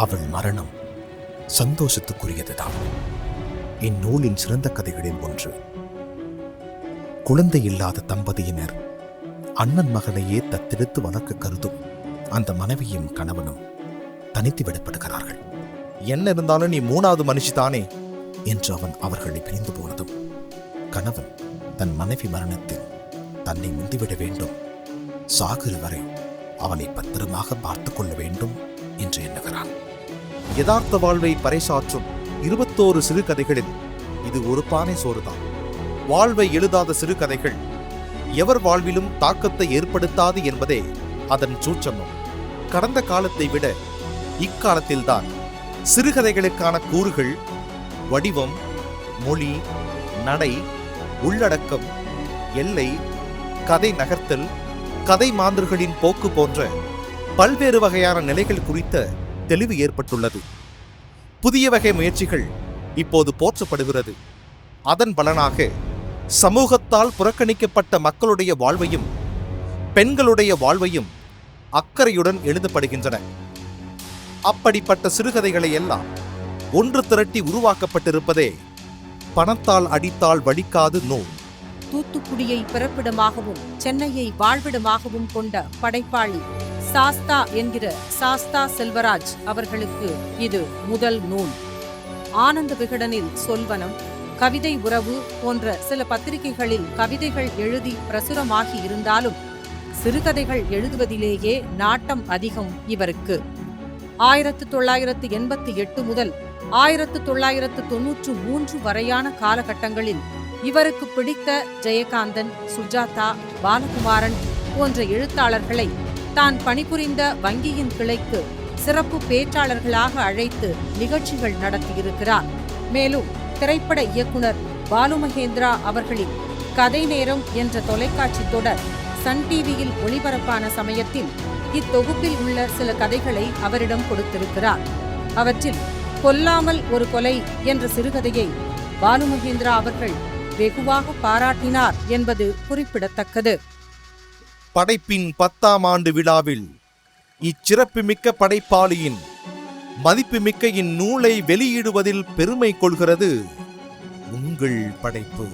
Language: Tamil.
அவள் மரணம் சந்தோஷத்துக்குரியதுதான். இந்நூலின் சிறந்த கதைகளில் ஒன்று. குழந்தை இல்லாத தம்பதியினர் அண்ணன் மகனையே தத்தெடுத்து வளர்க்க கருதும் அந்த மனைவியும் கணவனும் தனித்து விடப்படுகிறார்கள். என்ன இருந்தாலும் நீ மூணாவது மனுஷிதானே என்று அவன் அவர்களை பிரிந்து போனதும் கணவன் தன் மனைவி மரணத்தில் தன்னை முந்திவிட வேண்டும், சாகிற வரை அவனை பத்திரமாக பார்த்து கொள்ள வேண்டும் என்று எண்ணுகிறான். யதார்த்த வாழ்வை பறைசாற்றும் 21 சிறுகதைகளில் இது ஒரு பானை சோறுதான். வாழ்வை எழுதாத சிறுகதைகள் எவர் வாழ்விலும் தாக்கத்தை ஏற்படுத்தாது என்பதே அதன் சூட்சமம். கடந்த காலத்தை விட இக்காலத்தில்தான் சிறுகதைகளுக்கான கூறுகள், வடிவம், மொழி, நடை, உள்ளடக்கம், எல்லை, கதை நகர்த்தல், கதை மாந்தர்களின் போக்கு போன்ற பல்வேறு வகையான நிலைகள் குறித்த தெளிவு ஏற்பட்டுள்ளது. புதிய வகை முயற்சிகள் இப்போது போற்றப்படுகிறது. அதன் பலனாக சமூகத்தால் புறக்கணிக்கப்பட்ட மக்களுடைய வாழ்வையும் பெண்களுடைய வாழ்வையும் அக்கறையுடன் எழுதப்படுகின்றன. அப்படிப்பட்ட சிறுகதைகளை எல்லாம் ஒன்று திரட்டி உருவாக்கப்பட்டிருப்பதே பணத்தால் அடித்தால் வடிக்காது நூல். தூத்துக்குடியை பிறப்பிடமாகவும் சென்னையை வாழ்விடமாகவும் கொண்ட படைப்பாளி சாஸ்தா என்கிற சாஸ்தா செல்வராஜ் அவர்களுக்கு இது முதல் நூல். ஆனந்த விகடனில் சொல்வனம், கவிதை உறவு போன்ற சில பத்திரிகைகளில் கவிதைகள் எழுதி பிரசுரமாகி இருந்தாலும் சிறுகதைகள் எழுதுவதிலேயே நாட்டம் அதிகம் இவருக்கு. 1988 முதல் 1993 வரையான காலகட்டங்களில் இவருக்கு பிடித்த ஜெயகாந்தன், சுஜாதா, பாலகுமாரன் போன்ற எழுத்தாளர்களை தான் பணிபுரிந்த வங்கியின் கிளைக்கு சிறப்பு பேச்சாளர்களாக அழைத்து நிகழ்ச்சிகள் நடத்தியிருக்கிறார். மேலும் திரைப்பட இயக்குனர் பாலுமகேந்திரா அவர்களின் கதை நேரம் என்ற தொலைக்காட்சி தொடர் சன் டிவியில் ஒளிபரப்பான சமயத்தில் இத்தொகுப்பில் உள்ள சில கதைகளை அவரிடம் கொடுத்திருக்கிறார். அவற்றில் கொல்லாமல் ஒரு கொலை என்ற சிறுகதையை பாலுமகேந்திரா அவர்கள் வெகுவாக பாராட்டினார் என்பது குறிப்பிடத்தக்கது. படைப்பின் 10ஆம் ஆண்டு விழாவில் இச்சிறப்புமிக்க படைப்பாளியின் மதிப்புமிக்க இந்நூலை வெளியிடுவதில் பெருமை கொள்கிறது உங்கள் படைப்பு.